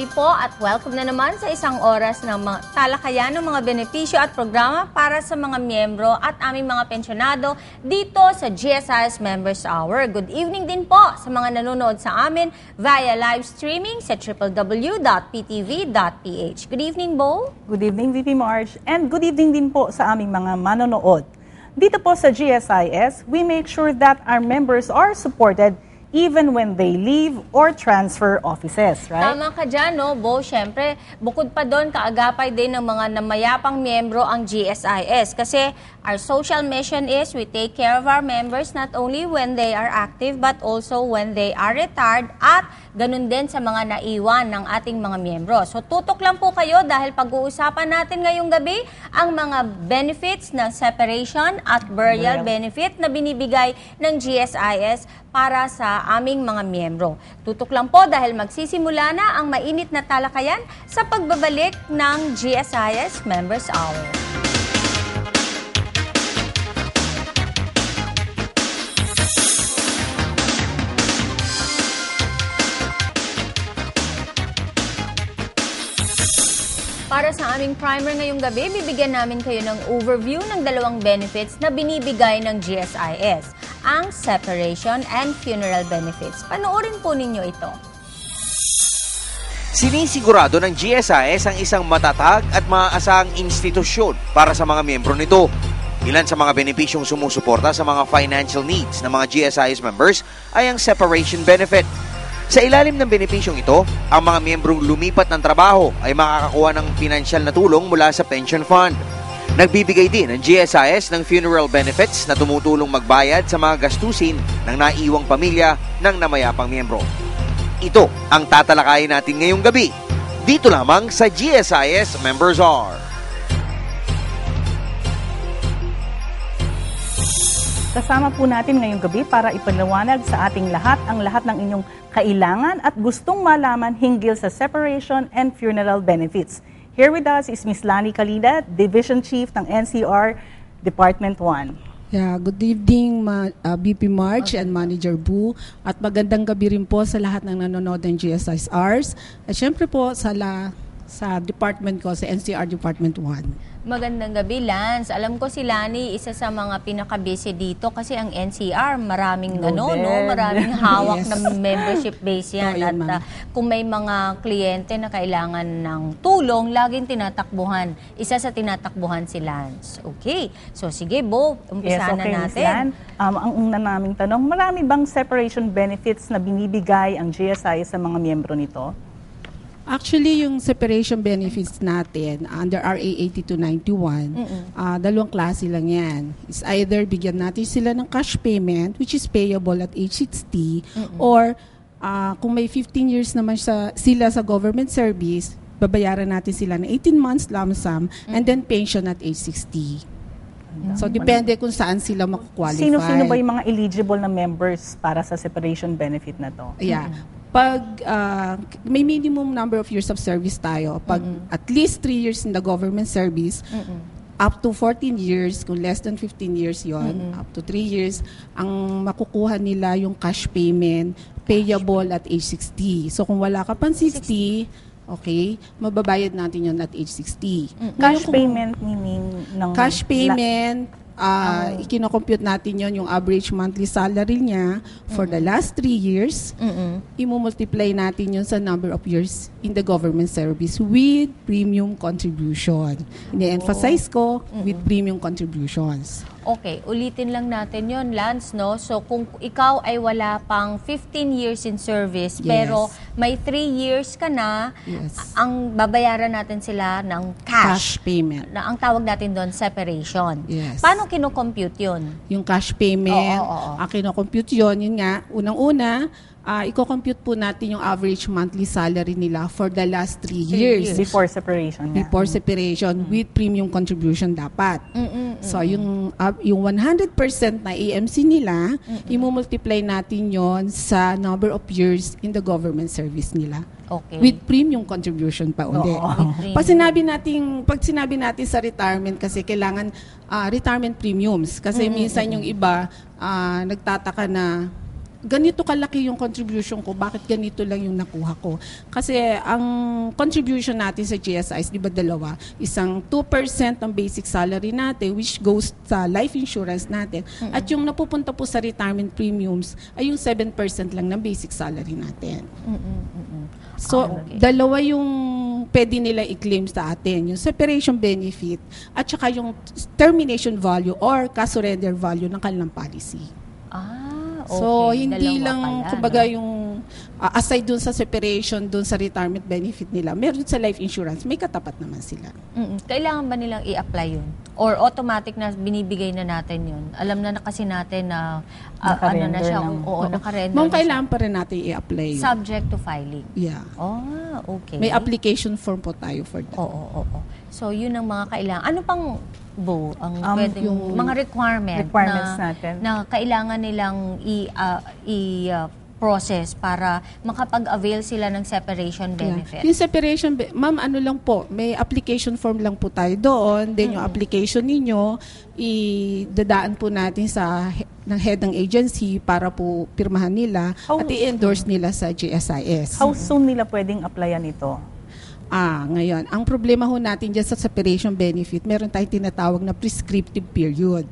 Muli po at welcome na naman sa isang oras ng mga talakayan ng mga benepisyo at programa para sa mga miyembro at aming mga pensyonado dito sa GSIS Members Hour. Good evening din po sa mga nanonood sa amin via live streaming sa www.ptv.ph. Good evening, Bo. Good evening, VP Marge. And good evening din po sa aming mga manonood. Dito po sa GSIS, we make sure that our members are supported even when they leave or transfer offices, right? Tama ka dyan, no, Bo. Siyempre, bukod pa doon, kaagapay din ng mga namayapang miyembro ang GSIS. Kasi our social mission is we take care of our members not only when they are active but also when they are retired at ganun din sa mga naiwan ng ating mga miyembro. So tutok lang po kayo dahil pag-uusapan natin ngayong gabi ang mga benefits ng separation at burial benefit na binibigay ng GSIS para sa aming mga miyembro. Tutok lang po dahil magsisimula na ang mainit na talakayan sa pagbabalik ng GSIS Members Hour. Para sa aming primer ngayong gabi, bibigyan namin kayo ng overview ng dalawang benefits na binibigay ng GSIS, ang separation and funeral benefits. Panoorin po ninyo ito. Sinisigurado ng GSIS ang isang matatag at maaasahang institusyon para sa mga miyembro nito. Ilan sa mga benepisyong sumusuporta sa mga financial needs ng mga GSIS members ay ang separation benefit. Sa ilalim ng benepisyong ito, ang mga miyembrong lumipat ng trabaho ay makakakuha ng pinansyal na tulong mula sa pension fund. Nagbibigay din ang GSIS ng funeral benefits na tumutulong magbayad sa mga gastusin ng naiwang pamilya ng namayapang miyembro. Ito ang tatalakayin natin ngayong gabi, dito lamang sa GSIS Members Hour. Kasama po natin ngayong gabi para ipaliwanag sa ating lahat ang lahat ng inyong kailangan at gustong malaman hinggil sa separation and funeral benefits. Here with us is Ms. Lani Calida, Division Chief ng NCR Department 1. Yeah, good evening, BP Marge and Manager Boo. At magandang gabi rin po sa lahat ng nanonood ng GSIS. At syempre po sa department ko, sa NCR Department 1. Magandang gabi, Lance. Alam ko si Lani, isa sa mga pinaka-busy dito kasi ang NCR, maraming maraming hawak Yes. na membership base yan. Oh, yan, At kung may mga kliyente na kailangan ng tulong, laging tinatakbuhan. Isa sa tinatakbuhan si Lance. Okay. So sige, Bo, umpisa na natin. Ang una naming tanong, marami bang separation benefits na binibigay ang GSI sa mga miyembro nito? Actually, yung separation benefits natin under RA 8291, dalawang klase lang yan. It's either bigyan natin sila ng cash payment, which is payable at age 60, or kung may 15 years naman sila sa government service, babayaran natin sila ng 18 months lump sum, and then pension at age 60. So, depende kung saan sila makukwalify. Sino-sino ba yung mga eligible na members para sa separation benefit na to? Yeah. Pag may minimum number of years of service tayo, pag at least 3 years in the government service, up to 14 years, kung less than 15 years yon, up to 3 years, ang makukuha nila yung cash payment payable at age 60. So kung wala ka pang 60, okay, mababayad natin yon at age 60. Cash payment meaning ng... Cash payment, ikinocompute natin yon yung average monthly salary niya for the last 3 years. Imumultiply natin yun sa number of years in the government service with premium contribution. Ini-emphasize ko with premium contributions. Okay, ulitin lang natin yon, Lance, no? So, kung ikaw ay wala pang 15 years in service, pero may 3 years ka na, ang babayaran natin sila ng cash payment. Na ang tawag natin doon, separation. Yes. Paano kinocompute yun? Yung cash payment, ang kinocompute yun nga, unang-una, i-compute po natin yung average monthly salary nila for the last 3 years. Before separation. Before separation, with premium contribution dapat. So, yung 100% na AMC nila, imumultiply natin yon sa number of years in the government service nila. Okay. With premium contribution pa ulit. Pag sinabi natin sa retirement, kasi kailangan retirement premiums. Kasi minsan yung iba, nagtataka na ganito kalaki yung contribution ko, bakit ganito lang yung nakuha ko? Kasi ang contribution natin sa GSIs, di ba dalawa? Isang 2% ng basic salary natin which goes sa life insurance natin. At yung napupunta po sa retirement premiums ay yung 7% lang ng basic salary natin. So, dalawa yung pwede nila i-claim sa atin. Yung separation benefit at saka yung termination value or ka-surrender value ng kanilang policy. Okay. So, hindi Dalawa lang, pala, kumbaga, no? yung aside dun sa separation, dun sa retirement benefit nila, meron sa life insurance, may katapat naman sila. Kailangan ba nilang i-apply yun? Or automatic na binibigay na natin yun? Alam na kasi natin na ano na siya, nakarender Ma'am, na siya. kailangan pa rin natin i-apply yun. Subject to filing. Yeah. Okay. May application form po tayo for that. Oo. So, yun ang mga kailangan. Ano pang, Bo, ang pwedeng, yung mga requirements natin na kailangan nilang process para makapag-avail sila ng separation benefit? Yung separation, ma'am, ano lang po, may application form lang po tayo doon. Then yung application ninyo, idadaan po natin sa ng head ng agency para po pirmahan nila at i-endorse nila sa GSIS. How soon nila pwedeng applyan ito? Ngayon, ang problema ho natin dyan sa separation benefit, meron tayong tinatawag na prescriptive period.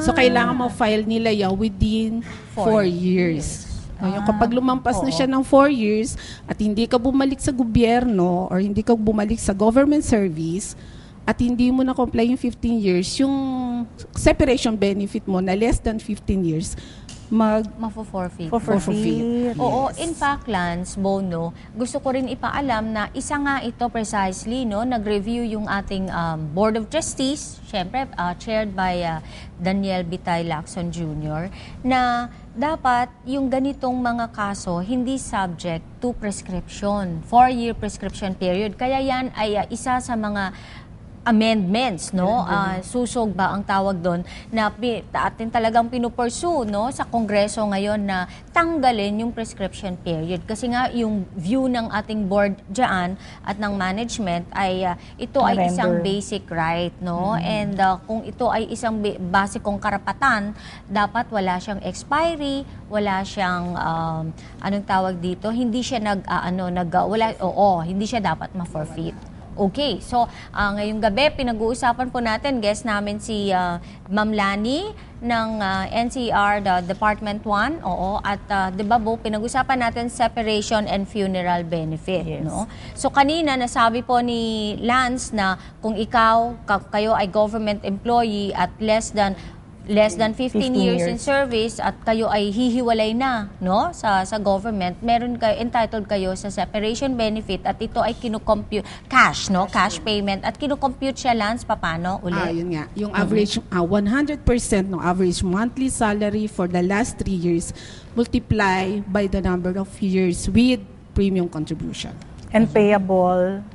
So, kailangan ma-file nila yan within 4 years. Ngayon, kapag lumampas na siya ng 4 years at hindi ka bumalik sa gobyerno or hindi ka bumalik sa government service at hindi mo na-comply yung 15 years, yung separation benefit mo na less than 15 years, Mafo-forfeit. For-forfeit. Oo, in fact, Lance, Bono, gusto ko rin ipaalam na isa nga ito precisely, no, nag-review yung ating Board of Trustees, syempre, chaired by Daniel Bitay Lacson Jr., na dapat yung ganitong mga kaso hindi subject to prescription, 4-year prescription period. Kaya yan ay isa sa mga amendments, no? Susog ba ang tawag doon na atin talagang pinupursue, no, sa Kongreso ngayon na tanggalin yung prescription period. Kasi nga yung view ng ating board diyan at ng management ay ito ay isang basic right, no? And kung ito ay isang basikong karapatan, dapat wala siyang expiry, wala siyang anong tawag dito, hindi siya hindi siya dapat ma-forfeit. Okay, so ngayong gabi, pinag-uusapan po natin, guest namin si Ma'am Lani ng NCR Department 1, at di ba Bo, pinag-usapan natin separation and funeral benefit. Yes. No? So kanina, nasabi po ni Lance na kung kayo ay government employee at less than 15 years in service at kayo ay hihiwalay na, no, sa government, entitled kayo sa separation benefit at ito ay kino-compute cash payment at kino-compute siya, Lance, paano ulit? Yun nga, yung average 100% ng average monthly salary for the last 3 years multiply by the number of years with premium contribution. And payable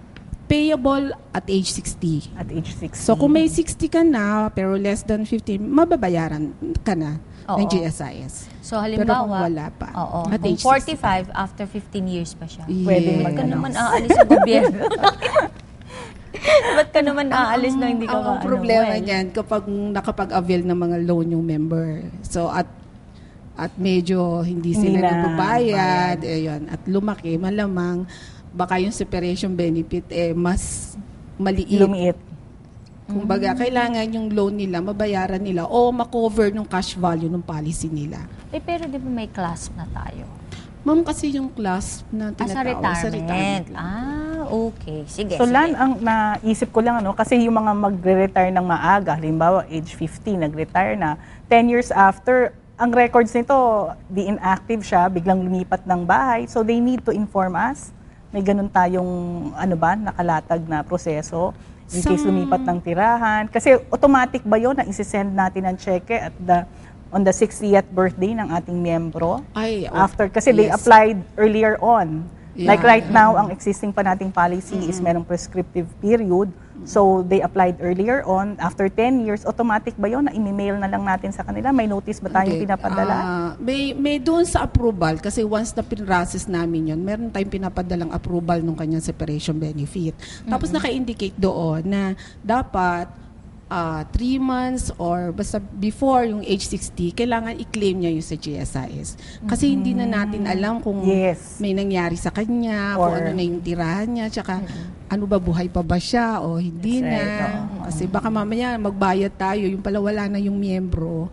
at age 60. at age 60. So kung may 60 ka na pero less than 15, mababayaran ka na ng GSIS. So Pero halimbawa, kung wala pa, at kung age 45, after 15 years pa siya. Pwede Ba't ka naman aalis sa gobyerno? Ba't ka naman aalis na hindi ka Ang problema niyan kapag nakapag-avail ng mga loan yung member. So at medyo hindi sila Hindi na nagbabayad, at lumaki, malamang baka yung separation benefit mas maliit. Lumiit. Kumbaga, kailangan yung loan nila, mabayaran nila o makover ng cash value ng policy nila. Pero di ba may class na tayo? Ma'am, kasi yung class na tinatawag Sa retirement. Okay. Sige. So Lan, ang naisip ko lang, kasi yung mga magre-retire ng maaga, halimbawa age 50, nag-retire na, 10 years after, ang records nito, di inactive siya, biglang lumipat ng bahay. So they need to inform us. May ganun tayong nakalatag na proseso in case lumipat ng tirahan. Kasi automatic ba yun na isi-send natin ang cheque on the 60th birthday ng ating miyembro? Kasi they applied earlier on. Yeah. Like right now, ang existing pa nating policy is merong prescriptive period. So they applied earlier on. After 10 years, automatic ba yun na i-mail na lang natin sa kanila? May notice ba tayong pinapadala? May doon sa approval, kasi once na pinrocess namin yun, meron tayong pinapadalang approval ng kanyang separation benefit. Tapos naka-indicate doon na dapat 3 months or basta before yung age 60, kailangan i-claim niya yung sa GSIS. Kasi hindi na natin alam kung Yes. may nangyari sa kanya, Or- kung ano na yung tirahan niya, tsaka ano ba, buhay pa ba siya o hindi That's na. right. Kasi baka mamaya magbayad tayo, yung pala wala na yung miyembro.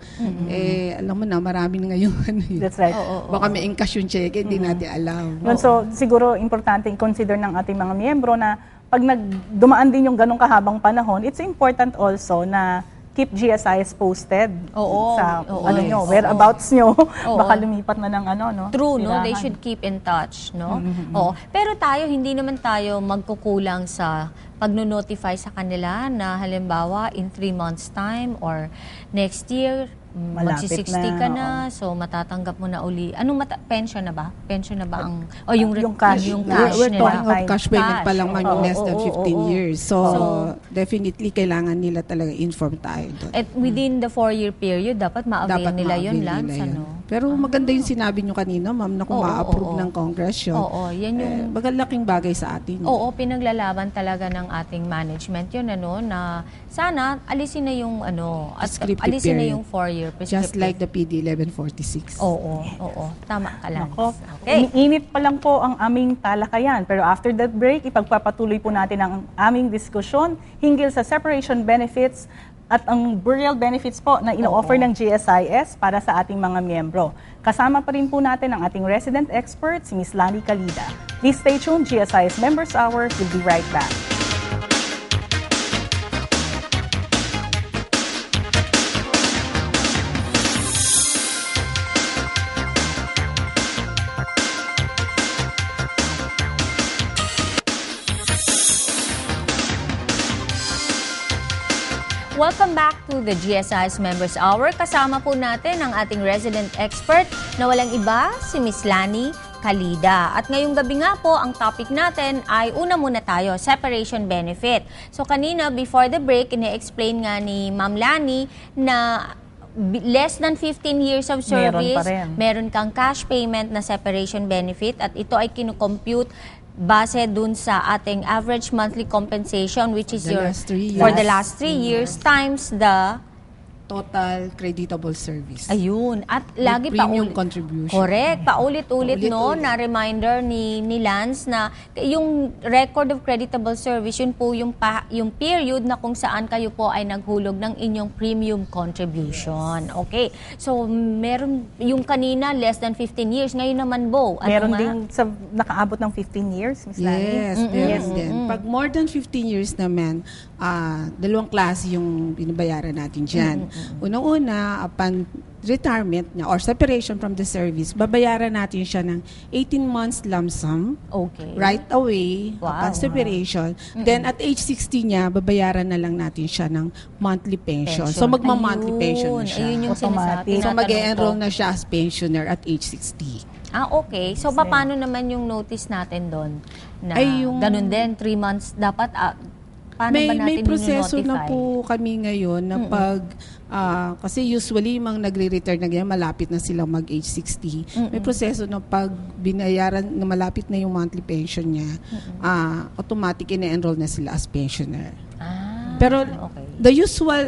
Alam mo na, marami na ngayon. That's right. Baka may encash yung check, hindi natin alam. Yun, so siguro importante i-consider ng ating mga miyembro na pag dumaan din yung ganong kahabang panahon, it's important also na keep GSIS posted Oo, sa oo, nyo, yes. whereabouts nyo. Oo. Baka lumipat na ng no? True, no? They tirahan. should keep in touch, no? Oo. Pero tayo, hindi naman tayo magkukulang sa pagno-notify sa kanila na halimbawa in 3 months time or next year, Malapit magsi-60 na, ka na, so matatanggap mo na uli. Anong pension na ba? Pension na ba ang yung cash. yung We're cash We're nila? talking of cash payment pa lang Cash, man oo, yung less than oo, 15 oo. years. So, So- definitely kailangan nila talaga inform tayo doon. At within the 4-year period, dapat ma-avail nila yun, ma-avail Lance, nila yun. ano? Pero maganda yung sinabi nyo kanina, ma'am, na kung Oo, ma-approve oo. ng Congress yun. Oo, yan yung Magalaking bagay sa atin. Oo, pinaglalaban talaga ng ating management yun, ano, na sana alisin na yung, Prescriptive alisin na period. yung 4-year prescriptive. Just like the PD 1146. Oo, tama ka lang. Nako, Okay. Iniinit pa lang po ang aming talakayan. Pero after that break, ipagpapatuloy po natin ang aming diskusyon hinggil sa separation benefits at ang burial benefits po na ino-offer ng GSIS para sa ating mga miyembro. Kasama pa rin po natin ang ating resident expert, si Ms. Lani Calida. Please stay tuned, GSIS Members Hour will be right back. Welcome back to the GSIS Members Hour. Kasama po natin ang ating resident expert na walang iba, si Ms. Lani Calida. At ngayong gabi nga po, ang topic natin ay una muna tayo, separation benefit. So kanina, before the break, ine-explain nga ni Ma'am Lani na less than 15 years of service, Meron pa rin. meron kang cash payment na separation benefit at ito ay kinukompute base dun sa ating average monthly compensation which is The your last 3 for years. the last 3 years times the Total creditable service. ayun at With lagi premium paulit contribution. correct paulit-ulit no Paulit-ulit. na reminder ni Lance na yung record of creditable service yun po yung period na kung saan kayo po ay naghulog ng inyong premium contribution. Okay, so meron yung kanina less than 15 years, ngayon naman Bo ano Meron nga? din sa nakaabot ng 15 years, Ms. Lani. Yes, meron din. Pag more than 15 years naman, dalawang klase yung binabayaran natin dyan. Unang-una, upon retirement niya or separation from the service, babayaran natin siya ng 18 months lump sum Okay. right away Wow. upon separation. Then at age 60 niya, babayaran na lang natin siya ng monthly pension. So magma-monthly pension na siya. Ayun yung Automatic. sinasabi. So tinatanong mag-enroll ko. na siya as pensioner at age 60. Okay. So, paano naman yung notice natin doon? Na Ay, yung- ganun din, 3 months dapat, paano ba natin May proseso na nino-notify? po kami ngayon na pag kasi usually mang nagre-retire na ganyan, malapit na silang mag-age 60. May proseso na pag binayaran na malapit na yung monthly pension niya, automatic ina-enroll na sila as pensioner. Pero okay. the usual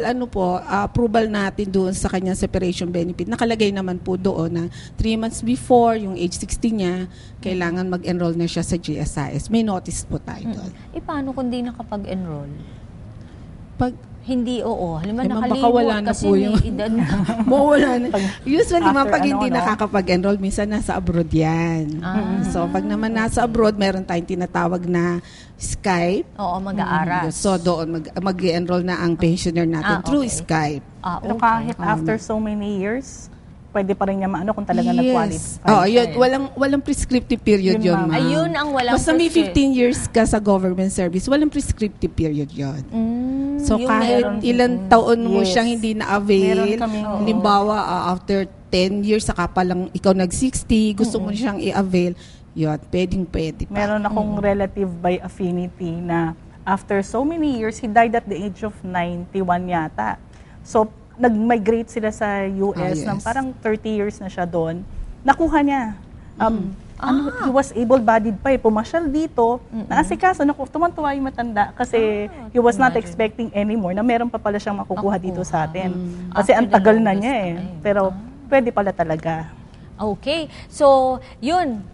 approval natin doon sa kanyang separation benefit, nakalagay naman po doon na 3 months before yung age 60 niya, kailangan mag-enroll na siya sa GSIS. May notice po tayo doon. Paano kung di nakapag-enroll? Pag Hindi, oo. Halimbawa, baka nakalimot wala na kasi po may yung- edad na. mawala na. Usually, After pag hindi ano? nakakapag-enroll, minsan nasa abroad yan. So, pag naman nasa abroad, meron tayong tinatawag na Skype. Oo, mag-aaral. So, doon mag-enroll na ang pensioner natin through okay. Skype. Pero kahit after so many years, pwede pa rin niya maano kung talaga nag-qualify. Yun, walang prescriptive period Yun, yun, ma'am. ma'am. Ayun ang walang Basta may prescript. 15 years ka sa government service, walang prescriptive period yun. So, yung kahit meron- ilang taon mo Yes. siyang hindi na-avail, Meron kaming- halimbawa, after 10 years, saka pa lang ikaw nag-60, gusto mo siyang i-avail, yun, pwede pa. Meron akong relative by affinity na after so many years, he died at the age of 91 yata. So, nag-migrate sila sa US yes. ng parang 30 years na siya doon. Nakuha niya. He was able-bodied pa pumasyal dito, naasikaso, tumantuwa yung matanda kasi he was not imagine. expecting anymore na meron pa pala siyang makukuha dito sa atin. Kasi After ang the tagal na longest niya time. Pero pwede pala talaga. Okay. So, yun.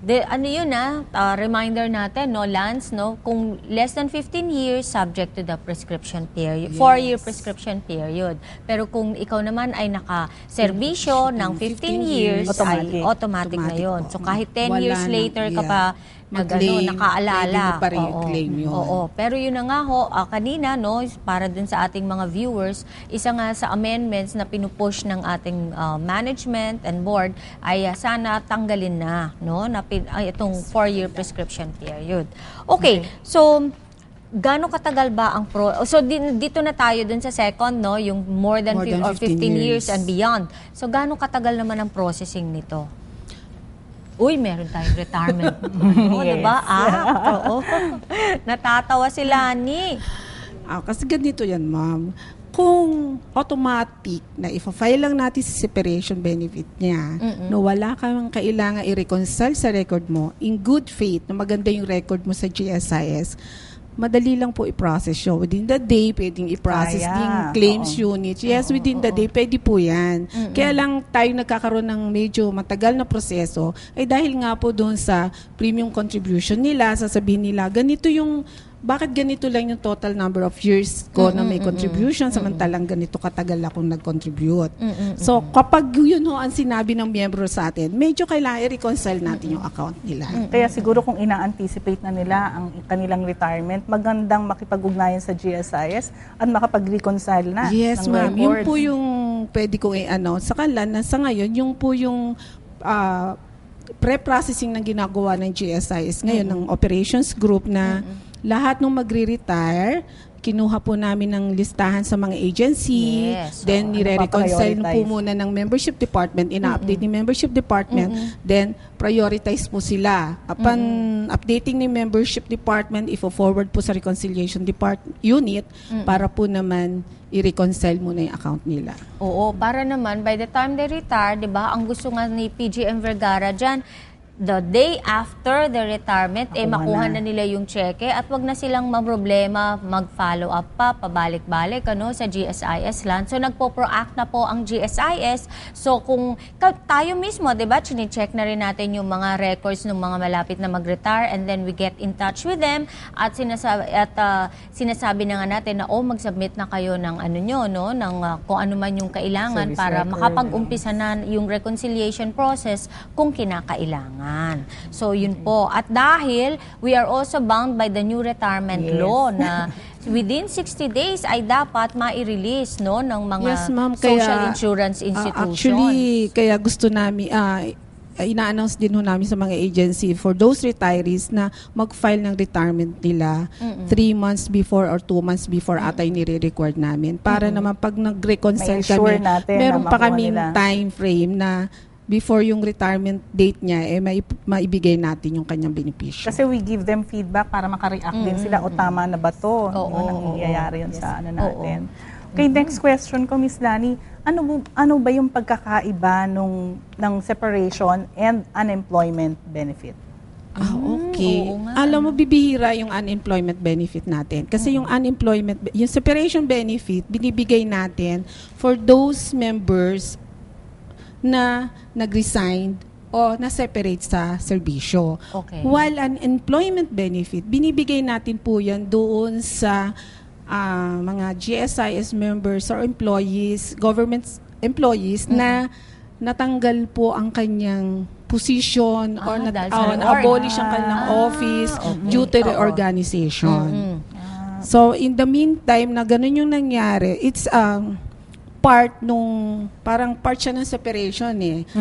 Reminder natin, no, Lance, no? Kung less than 15 years, subject to the prescription period. 4-year prescription period. Pero kung ikaw naman ay naka-serbisyo ng 15 years, ay automatic na yun. So, kahit 10 years later ka pa nakaalala. Pwede mo pa rin i-claim yun. Oo. Pero yun na nga ho, kanina, no, para dun sa ating mga viewers, isa nga sa amendments na pinupush ng ating management and board ay sana tanggalin na, no, itong 4-year prescription period. Okay. So, gaano katagal ba ang so dito na tayo dun sa second, no, yung more than 15 years and beyond. So, gaano katagal naman ang processing nito? Uy, meron tayong retirement. Diba? Oo. Natatawa si Lani. Kasi ganito yan, ma'am. Kung automatic na ifa-file lang natin sa separation benefit niya, no, wala kang kailangan i-reconcile sa record mo, in good faith, na maganda yung record mo sa GSIS, madali lang po i-process yun. Within the day, pwedeng i-process din claims units. Yes, within the day, pwede po yan. Kaya lang tayo nagkakaroon ng medyo matagal na proseso, ay dahil nga po doon sa premium contribution nila, sasabihin nila, bakit ganito lang yung total number of years ko na may contribution samantalang ganito katagal akong nag-contribute. So, kapag yun ho ang sinabi ng miyembro sa atin, medyo kailangan i-reconcile natin yung account nila. Kaya siguro kung ina-anticipate na nila ang kanilang retirement, magandang makipag-ugnayan sa GSIS at makapag-reconcile na Yes, ng ma'am. Yun records. po yung pwede kong i-announce sa kanila na sa ngayon, yung po yung pre-processing na ginagawa ng GSIS ngayon ng operations group na lahat nung magre-retire, kinuha po namin ng listahan sa mga agency, Yes. then nire-reconcile po paprioritize. muna ng membership department, ina-update ni membership department, then prioritize po sila. Upon updating ni membership department, ifo-forward po sa reconciliation unit para po naman i-reconcile muna yung account nila. Oo, para naman, by the time they retire, di ba, ang gusto nga ni PGM Vergara dyan, the day after the retirement, makuha na nila yung cheque at wag na silang maproblema, mag-follow up pa, pabalik-balik sa GSIS land. So, nagpo-proact na po ang GSIS. So, kung tayo mismo, di ba, chine-check na rin natin yung mga records ng mga malapit na mag-retire and then we get in touch with them at sinasabi na nga natin na, mag-submit na kayo ng ng kung ano man yung kailangan Service para record, makapag-umpisa na yung reconciliation process kung kinakailangan. So, yun po. At dahil we are also bound by the new retirement law na within 60 days ay dapat mai-release ng mga social insurance institutions. Actually, kaya gusto namin, ina-announce din namin sa mga agency for those retirees na mag-file ng retirement nila 3 months before or 2 months before ata yung nire-record namin. Para naman pag nag-reconcile May-assure kami, natin meron na pa makuha kaming nila. time frame na before yung retirement date niya, maibigay natin yung kanyang benepisyo. Kasi we give them feedback para makareact din sila, o tama na ba to? Nangyayari yun sa natin. Okay, next question ko, Miss Lani. Ano ba yung pagkakaiba ng separation and unemployment benefit? Okay. Alam mo, bibihira yung unemployment benefit natin. Kasi yung yung separation benefit, binibigay natin for those members na nag-resign o na-separate sa serbisyo. Okay. While an employment benefit, binibigay natin po yan doon sa mga GSIS members or employees, government employees na natanggal po ang kanyang position or na-abolish ang kanyang office due to reorganization. So, in the meantime, na ganun yung nangyari, it's parang part siya ng separation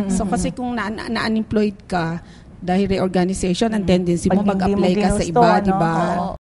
So kasi kung na-unemployed ka dahil reorganization, ang tendency mo mag-apply ka sa iba, di ba?